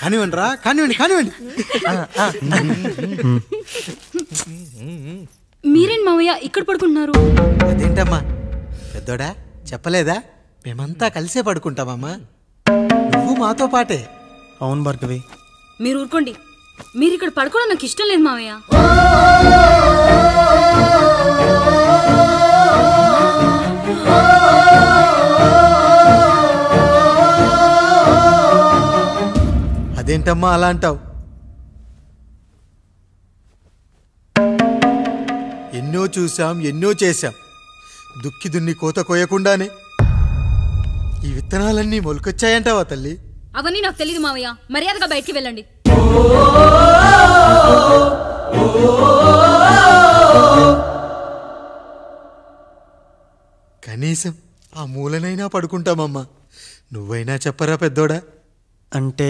కానివ్వండి రా, కానివ్వండి కానివ్వండి. మీరేంటి మావయ్య ఇక్కడ పడుకుంటున్నారు? అదేంటమ్మా పెద్దోడా చెప్పలేదా, మేమంతా కలిసే పడుకుంటామమ్మా. నువ్వు మాతో పాటే. అవును భార్గవి. మీరు ఊరుకోండి, మీరు ఇక్కడ పడుకోవడం నాకు ఇష్టం లేదు మావయ్య. అదేంటమ్మా అలా అంటావు? ఎన్నో చూసాం, ఎన్నో చేశాం. దుక్కి దున్ని కోత కోయకుండానే ఈ విత్తనాలన్నీ మొలకొచ్చాయంటావా తల్లి? అవన్నీ నాకు తెలియదు మావయ్య, మర్యాదగా బయటికి వెళ్ళండి. కనీసం ఆ మూలనైనా పడుకుంటామమ్మా. నువ్వైనా చెప్పరా పెద్దోడా. అంటే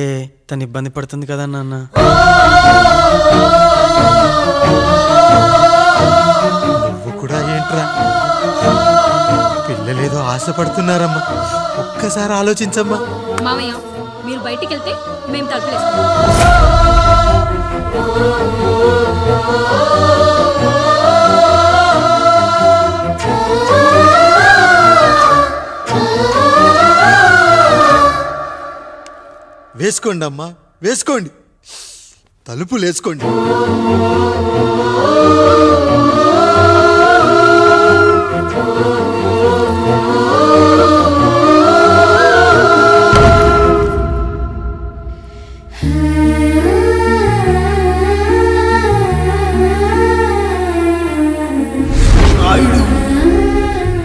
తను ఇబ్బంది పడుతుంది కదా నాన్న. నువ్వు కూడా ఏంట్రా, పిల్లలేదో ఆశపడుతున్నారమ్మా. ఒక్కసారి ఆలోచించమ్మా. మావయ్య మీరు బయటికి వెళ్తే మేము తలుపులేస్తాం. వేసుకోండి అమ్మా, వేసుకోండి, తలుపులు వేసుకోండి.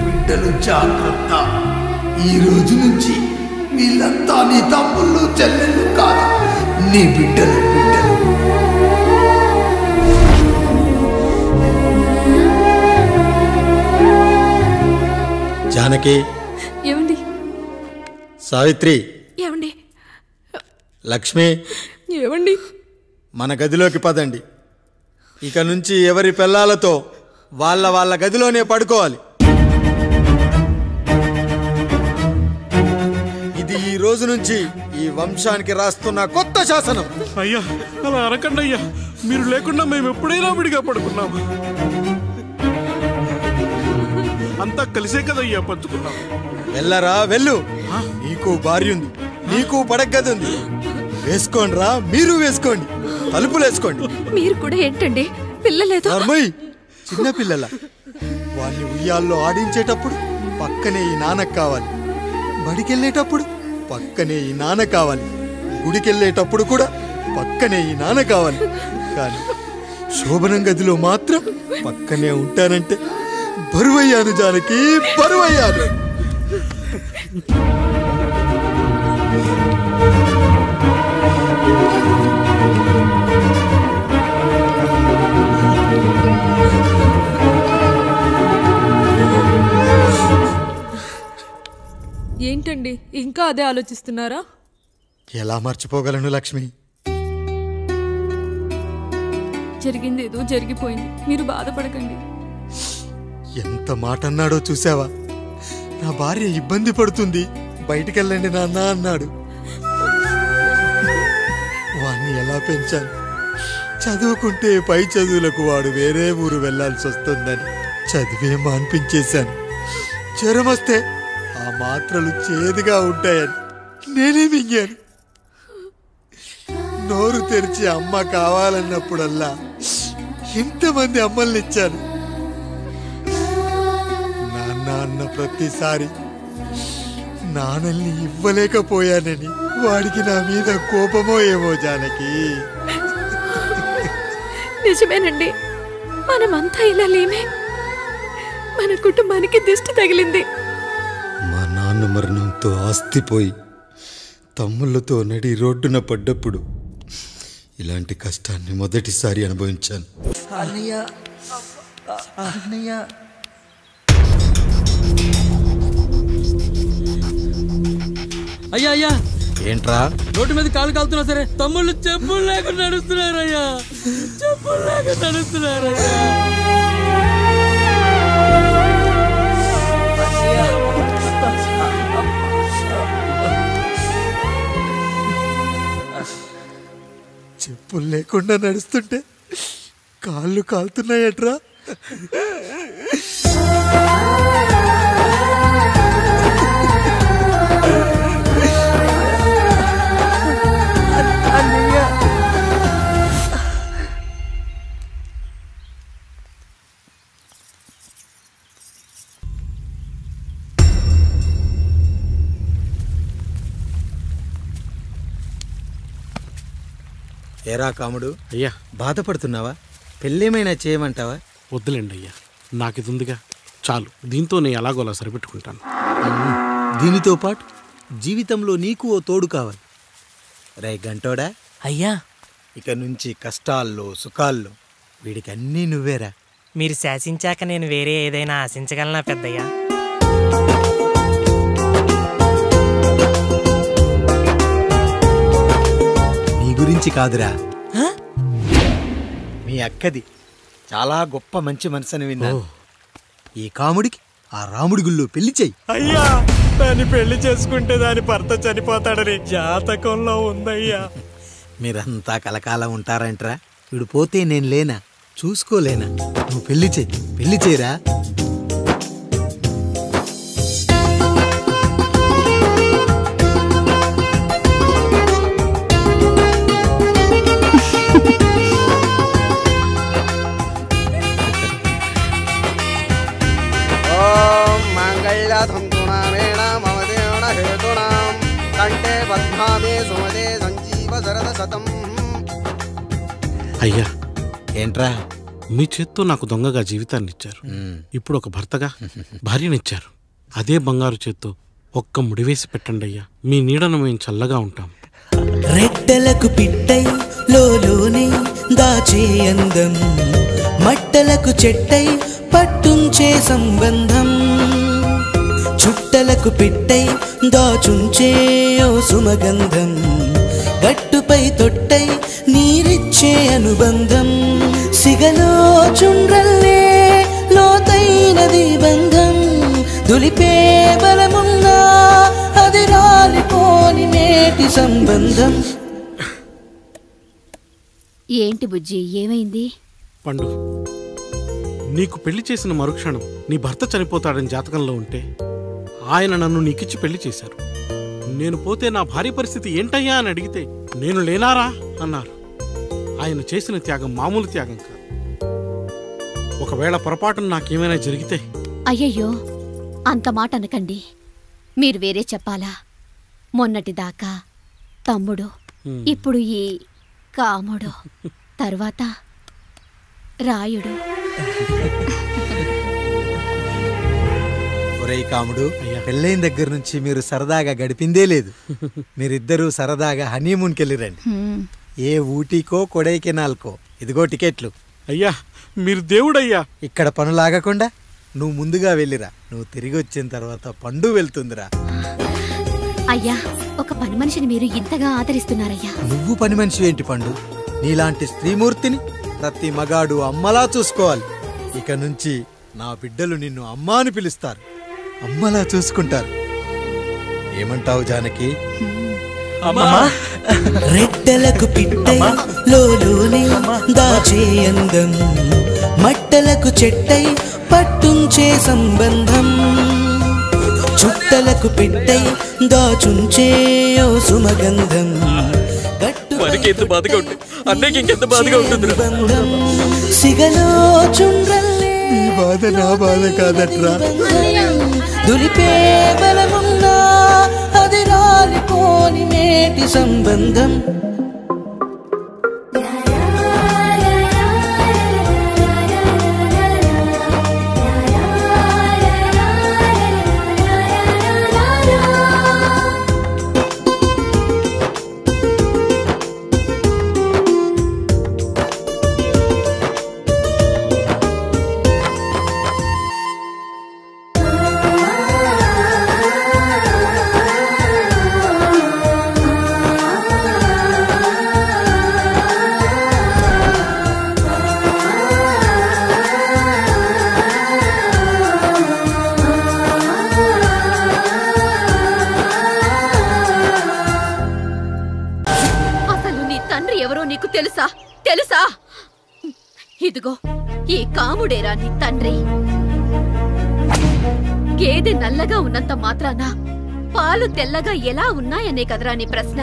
బిడ్డలు జాగ్రత్త. ఈ రోజు నుంచి వీళ్ళంతా నీ తమ్ముళ్ళు చెల్లెళ్ళు కాదు, నీ బిడ్డలు. జానకి, ఏమండి? సావిత్రి, ఏమండి? లక్ష్మి, ఏమండి? మన గదిలోకి పదండి. ఇక నుంచి ఎవరి పిల్లలతో వాళ్ళ గదిలోనే పడుకోవాలి. ఇది ఈ రోజు నుంచి ఈ వంశానికి రాస్తున్న కొత్త శాసనం. అయ్యా అలా అరకండి అయ్యా, మీరు లేకుండా మేము ఎప్పుడైనా విడిగా పడుకున్నాము. అంతా కలిసే కదయ్యా పంచుకున్నాం. వెళ్ళరా వెళ్ళు, నీకు భార్య ఉంది, నీకు పడగది ఉంది. వేసుకోండి రా, మీరు వేసుకోండి, తలుపులు వేసుకోండి. మీరు కూడా ఏంటండి పిల్లలేదు? చిన్న పిల్లల వాళ్ళని ఉయ్యాల్లో ఆడించేటప్పుడు పక్కనే ఈ నాన్న కావాలి, బడికెళ్ళేటప్పుడు పక్కనే ఈ నాన్న కావాలి, గుడికెళ్ళేటప్పుడు కూడా పక్కనే ఈ నాన్న కావాలి. కానీ శోభనం గదిలో మాత్రం పక్కనే ఉంటానంటే బరువయ్యాను జానకి, బరువయ్యాను. ఏంటండి ఇంకా అదే ఆలోచిస్తున్నారా? ఎలా మర్చిపోగలను లక్ష్మి? జరిగింది ఏదో జరిగిపోయింది, మీరు బాధపడకండి. ఎంత మాట అన్నాడో చూసావా? నా భార్య ఇబ్బంది పడుతుంది, బయటికెళ్ళండి నాన్న అన్నాడు. వాణ్ణి ఎలా పెంచాను? చదువుకుంటే పై చదువులకు వాడు వేరే ఊరు వెళ్లాల్సి వస్తుందని చదివే మాన్పించేశాను. జ్వరం వస్తే ఆ మాత్రలు చేదుగా ఉంటాయని నేనే మింగాను. నోరు తెరిచి అమ్మ కావాలన్నప్పుడల్లా ఎంతమంది అమ్మల్ని ఇచ్చాను. నాన్న అన్న ప్రతిసారి నాన్నల్ని ఇవ్వలేకపోయానని వాడికి నా మీద కోపమో ఏమో జానకి. నిజమేనండి, మనమంతా ఇలా లేమే. మన కుటుంబానికి దిష్టి తగిలింది. మా నాన్న మరణంతో ఆస్తిపోయి తమ్ముళ్ళతో నడి రోడ్డున పడ్డప్పుడు ఇలాంటి కష్టాన్ని మొదటిసారి అనుభవించాను. అయ్యా అయ్యా, ఏంట్రా రోడ్డు మీద కాలు కాలుతున్నా సరే తమ్ముళ్ళు చెప్పులు లేకుండా నడుస్తున్నారయ్యా, చెప్పులు లేకుండా నడుస్తున్నారయ్యా. లేకుండా నడుస్తుంటే కాళ్ళు కాలుతున్నాయట్రా. ఏరా కాముడు, అయ్యా బాధపడుతున్నావా? పెళ్ళేమైనా చేయమంటావా? వద్దులేండి అయ్యా, నాకు ఇది ఉందిగా చాలు. దీంతో నేను ఎలాగోలా సరిపెట్టుకుంటాను. దీనితో పాటు జీవితంలో నీకు ఓ తోడు కావాలి. రే గంటోడా అయ్యా, ఇక నుంచి కష్టాల్లో సుఖాల్లో వీడికి అన్నీ నువ్వేరా. మీరు శాసించాక నేను వేరే ఏదైనా ఆశించగలనా పెద్దయ్యా? నీ గురించి కాదురా, మీ అక్కది. చాలా గొప్ప మంచి మనసుని విన్నాను. ఈ కాముడికి ఆ రాముడి గుళ్ళో పెళ్లి చెయ్యి. అయ్యా, దాన్ని పెళ్లి చేసుకుంటే దాని భర్త చనిపోతాడని జాతకంలో ఉందయ్యా. మీరంతా కలకాలం ఉంటారంటరా. వీడు పోతే నేను లేనా, చూసుకోలేనా? నువ్వు పెళ్లి చేయరా. అయ్యా, ఏంట్రా? మీ చేత్తో నాకు దొంగగా జీవితాన్ని ఇచ్చారు. ఇప్పుడు ఒక భర్తగా భార్యనిచ్చారు. అదే బంగారు చేత్తో ఒక్క ముడివేసి పెట్టండి అయ్యా. మీ నీడను మేము చల్లగా ఉంటాం. రెట్టలకు పిట్టై లోలోనే దాచే అందం, మట్టలకు చెట్టై పట్టుంచే సంబంధం, చుట్టలకు పెట్టై దాచుంచే ఓ సుమగంధం, గట్టుపై తొట్టై నీరిచ్చే అనుబంధం, సిగలో చుండ్రల్లే లోతైనది బంధం, దులిపే బలమున్నా అది రాలిపోని నేటి సంబంధం. ఏంటి బుజ్జి, ఏమైంది? పండు, నీకు పెళ్లి చేసిన మరుక్షణం నీ భర్త చనిపోతాడని జాతకంలో ఉంటే ఆయన నన్ను నీకిచ్చి పెళ్లి చేశారు. నేను పోతే నా భార్య పరిస్థితి ఏంటయ్యా అని అడిగితే నేను లేనారా అన్నారు. ఆయన చేసిన త్యాగం మామూలు త్యాగం కాదు. ఒకవేళ పొరపాటున నాకేమైనా జరిగితే? అయ్యయ్యో, అంత మాట అనకండి. మీరు వేరే చెప్పాలా? మొన్నటిదాకా తమ్ముడు, ఇప్పుడు ఈ కాముడు, తర్వాత రాయుడు. ఒరేయ్ కాముడు, పెళ్ళైన దగ్గర నుంచి మీరు సరదాగా గడిపిందే లేదు. మీరిద్దరూ సరదాగా హనీమూన్కి వెళ్ళిరండి. ఏ ఊటీకో కొడైకెనాల్కో. ఇదిగో టికెట్లు. అయ్యా, మీరు దేవుడయ్యా. ఇక్కడ పనులాగకుండా నువ్వు ముందుగా వెళ్ళిరా. నువ్వు తిరిగి వచ్చిన తర్వాత పండు వెళ్తుందిరా. అయ్యా, ఒక పని మనిషిని మీరు ఇంతగా ఆదరిస్తున్నారయ్యా. నువ్వు పని మనిషి ఏంటి పండు? నీలాంటి స్త్రీమూర్తిని ప్రతి మగాడు అమ్మలా చూసుకోవాలి. ఇక నుంచి నా బిడ్డలు నిన్ను అమ్మా అని పిలుస్తారు, అమ్మలా చూసుకుంటారు. ఏమంటావు జానకి? రెట్టలకు పిట్టై లోలోనే దాచే అందం, మట్టలకు చెట్టై పట్టుంచే సంబంధం, చుట్టలకు పెట్టై దాచుంచే ఓ సుమగంధం, మనకెంత బాధగా ఉంటుంది, అన్నయ్యకి ఇంకెంత బాధగా ఉంటుంది. సిగలో చుండ్రల్లే ఈ బాధ నా బాధ కాదట్రా. దులిపే బలమున్నా అది రాలిపోని నేటి సంబంధం. ఇదిగో ఈ కాముడేరా నీ తండ్రి. గేదె నల్లగా ఉన్నంత మాత్రాన పాలు తెల్లగా ఎలా ఉన్నాయనే కదరా నీ ప్రశ్న.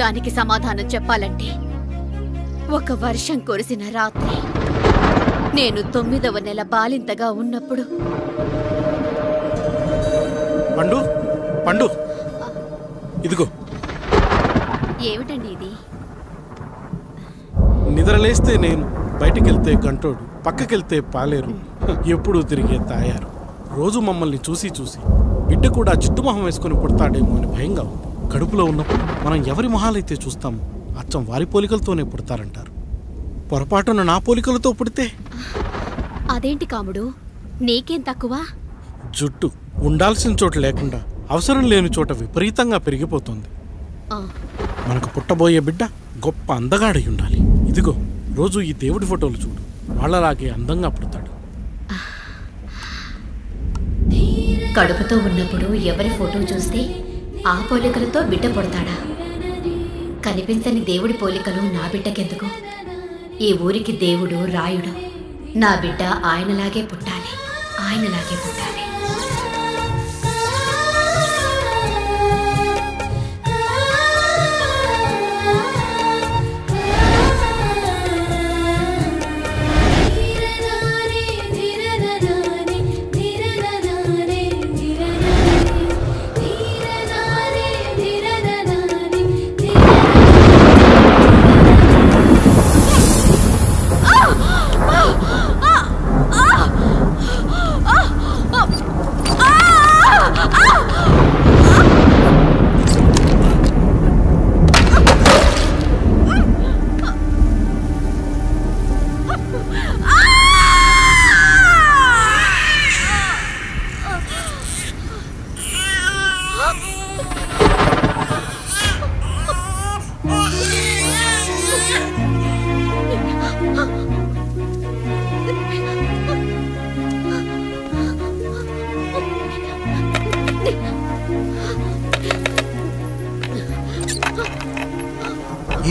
దానికి సమాధానం చెప్పాలంటే ఒక వర్షం కురిసిన రాత్రి నేను 9వ నెల బాలింతగా ఉన్నప్పుడు. పండు పండు ఇదిగో. ఏమిటండి ఇది? నిద్రలేస్తే నేను, బయటికెళ్తే గంటోడు, పక్కకెళ్తే పాలేరు, ఎప్పుడూ తిరిగే తాయారు. రోజు మమ్మల్ని చూసి చూసి బిడ్డ కూడా జిడ్డు మొహం వేసుకుని పుడతాడేమో అని భయంగా ఉంది. కడుపులో ఉన్నప్పుడు మనం ఎవరి మొహాలైతే చూస్తామో అచ్చం వారి పోలికలతోనే పుడతారంటారు. పొరపాటున నా పోలికలతో పుడితే? అదేంటి కాముడు, నీకేం తక్కువ? జుట్టు ఉండాల్సిన చోట లేకుండా అవసరం లేని చోట విపరీతంగా పెరిగిపోతుంది. మనకు పుట్టబోయే బిడ్డ గొప్ప అందగాడై ఉండాలి. ఇదిగో రోజు ఈ దేవుడి ఫోటోలు చూడు, వాళ్ళలాగే అందంగా పుడతాడు. కడుపుతో ఉన్నప్పుడు ఎవరి ఫోటో చూస్తే ఆ పోలికలతో బిడ్డ పుడతాడా? కనిపించని దేవుడి పోలికలు నా బిడ్డకెందుకు? ఈ ఊరికి దేవుడు రాయుడు. నా బిడ్డ ఆయనలాగే పుట్టాలి, ఆయనలాగే పుట్టాలి.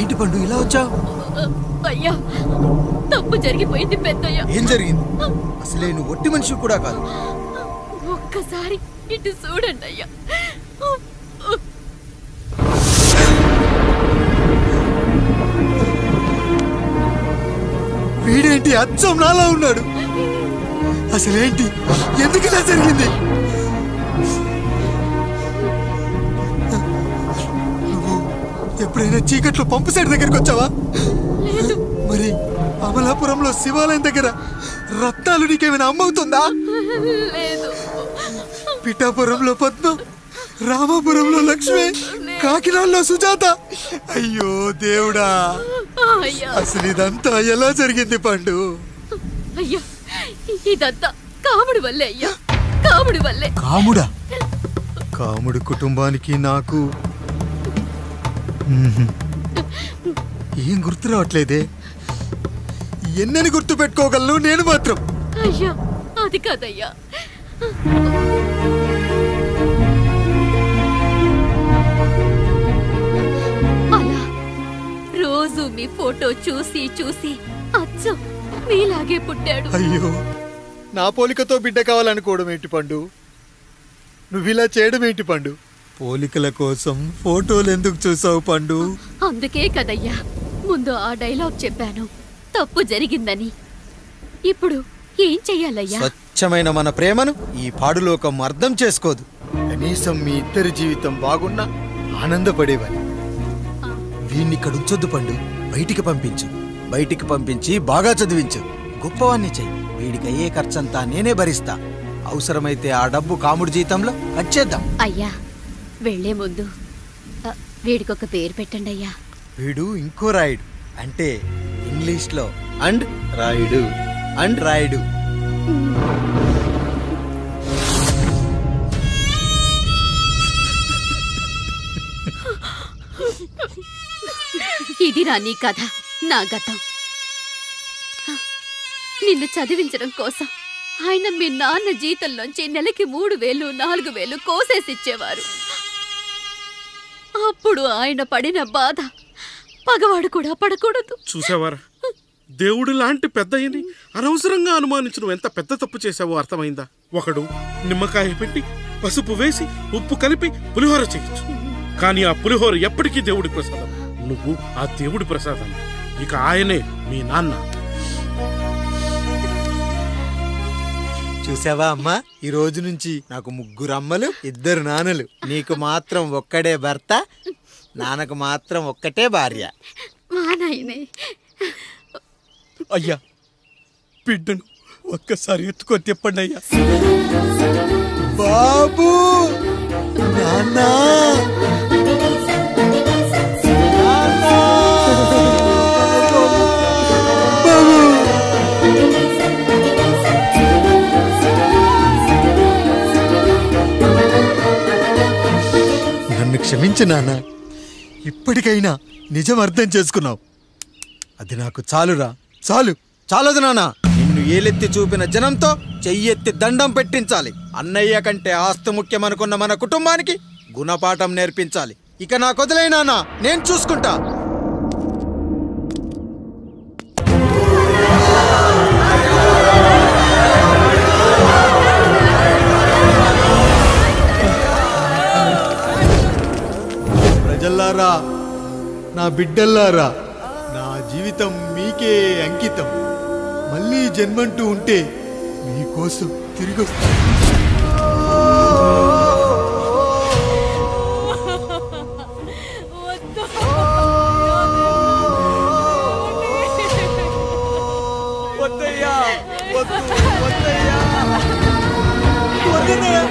ఏంటి పండు ఇలా వచ్చావు? అయ్యా, తప్పు జరిగిపోయింది పెద్దయ్యా. ఏం జరిగింది? అసలే నువ్వు ఒట్టి మనిషి కూడా కాదు. ఒక్కసారి ఇటు చూడండి అయ్యా. వీడేంటి అచ్చం నాలా ఉన్నాడు? అసలేంటి, ఎందుకు ఇలా జరిగింది? నువ్వు ఎప్పుడైనా చీకట్లో పంపు సైడ్ దగ్గరికి వచ్చావా? మరి అమలాపురంలో శివాలయం దగ్గర రత్నాలు నీకేమైనా అమ్మవుతుందా? పిఠాపురంలో పద్మ, రామాపురంలో లక్ష్మి, కాకినాడలో సుజాత. అయ్యో దేవుడా, అసలు ఇదంతా ఎలా జరిగింది పండు? అయ్యా, ఇదంతా కాముడి వల్లే అయ్యా, కాముడి వల్లే. కాముడా? కాముడు కుటుంబానికి నాకు ఏం గుర్తు రావట్లేదే. ఎన్నని గుర్తు పెట్టుకోగలను నేను మాత్రం? అయ్యా, అది కాదయ్యా. అలా రోజు మీ ఫోటో చూసి చూసి అచ్చం మీలాగే పుట్టాడు. అయ్యో, నా పోలికతో బిడ్డ కావాలనుకోవడం ఏంటి పండు? నువ్విలా చేయడం ఏంటి పండు? పోలికల కోసం ఫోటోలు ఎందుకు చూసావు పండు? అందుకే కదయ్యా ముందు ఆ డైలాగ్ చెప్పాను, తప్పు జరిగిందని. ఇప్పుడు ఏం చెయ్యాలయ్యా? స్వచ్ఛమైన మన ప్రేమను ఈ పాడులోకం అర్థం చేసుకోదు. కనీసం మీ ఇద్దరి జీవితం బాగున్నా ఆనందపడేవాని. వీణ్ణి ఇక్కడ ఉంచొద్దు పండు, బయటికి పంపించు. బయటికి పంపించి బాగా చదివించు, గొప్పవాణ్ణి చెయ్యి. వీడికి అయ్యే ఖర్చంతా నేనే భరిస్తా. అవసరమైతే ఆ డబ్బు కాముడి జీతంలో కట్ చేద్దాం. అయ్యా, వెళ్లే ముందు వీడికొక పేరు పెట్టండి అయ్యా. వీడు ఇంకో రాయుడు, అంటే ఇంగ్లీష్లో అండ్ రాయుడు, అండ్ రాయుడు. ఇది రా నీ కథ, నా గతం. నిన్ను చదివించడం కోసం ఆయన మీ నాన్న జీతంలోంచి నెలకి 3000, 4000 కోసేసిచ్చేవారు. అప్పుడు ఆయన పడిన బాధ పగవాడు కూడా పడకూడదు. చూసావారా, దేవుడు లాంటి పెద్దయ్యని అనవసరంగా అనుమానించడం ఎంత పెద్ద తప్పు చేశావో అర్థమైందా? ఒకడు నిమ్మకాయ పెట్టి పసుపు వేసి ఉప్పు కలిపి పులిహోర చేయొచ్చు, కానీ ఆ పులిహోర ఎప్పటికీ దేవుడి ప్రసాదం. నువ్వు ఆ దేవుడి ప్రసాదం. ఇక ఆయనే మీ నాన్న. చూసావా అమ్మా, ఈ రోజు నుంచి నాకు 3 అమ్మలు 2 నాన్నలు. నీకు మాత్రం ఒక్కడే భర్త, నాన్నకు మాత్రం ఒక్కటే భార్య. అయ్యా, బిడ్డను ఒక్కసారి ఎత్తుకొని తిప్పండి అయ్యా. బాబు, నాన్న, నన్ను క్షమించు నాన్న. ఇప్పటికైనా నిజం అర్థం చేసుకున్నావు. అది నాకు చాలురా, చాలు. చాలదు నాన్న, నిన్ను ఏలెత్తి చూపిన జనంతో చెయ్యెత్తి దండం పెట్టించాలి. అన్నయ్య కంటే ఆస్తు ముఖ్యమనుకున్న మన కుటుంబానికి గుణపాఠం నేర్పించాలి. ఇక నాకు వదిలే నాన్న, నేను చూసుకుంటా. ప్రజల్లారా, నా బిడ్డల్లారా, నా జీవితం మీకే అంకితం. మళ్ళీ జన్మంటూ ఉంటే మీకోసం తిరిగి వస్తాను. వద్దయ్యా, వద్దు, వద్దయ్యా, వద్దయ్యా.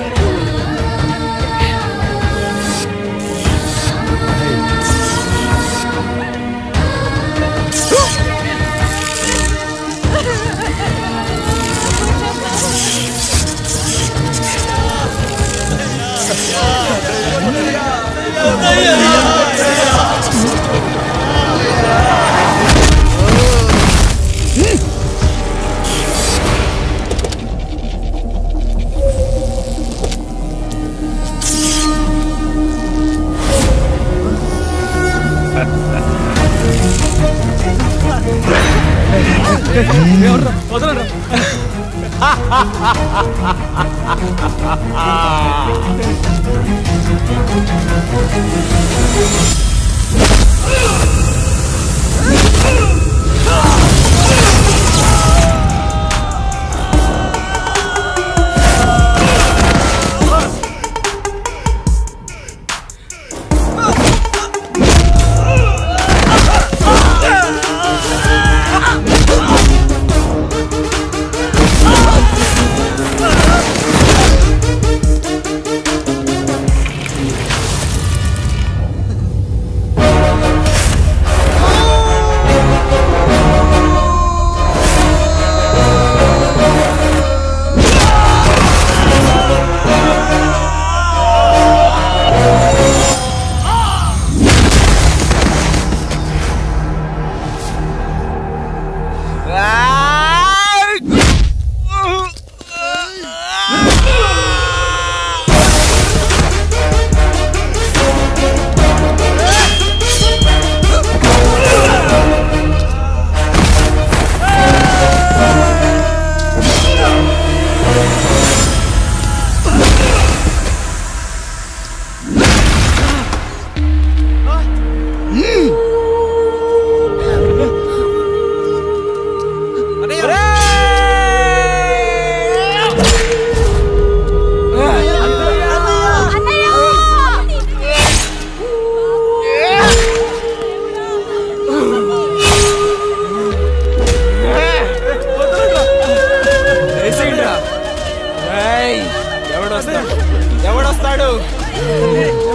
ఎవడొస్తాడు?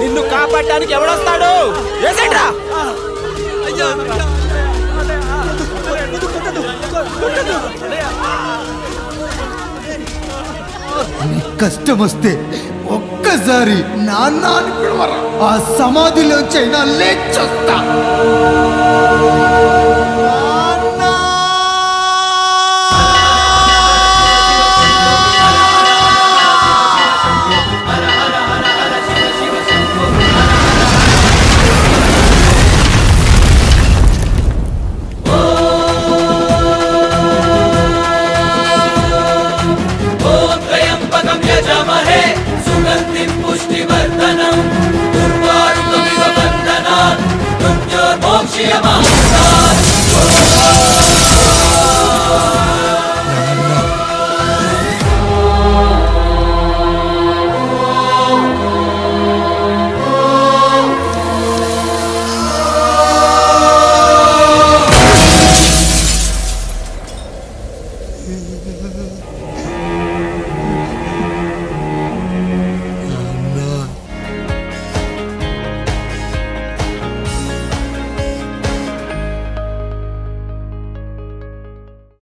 నిన్ను కాపాడటానికి ఎవడొస్తాడు? ఏసేంట్రా? కష్టం వస్తే ఒక్కసారి నాన్న అని పిలవరా, ఆ సమాధిలోంచైనా లేచొస్తా.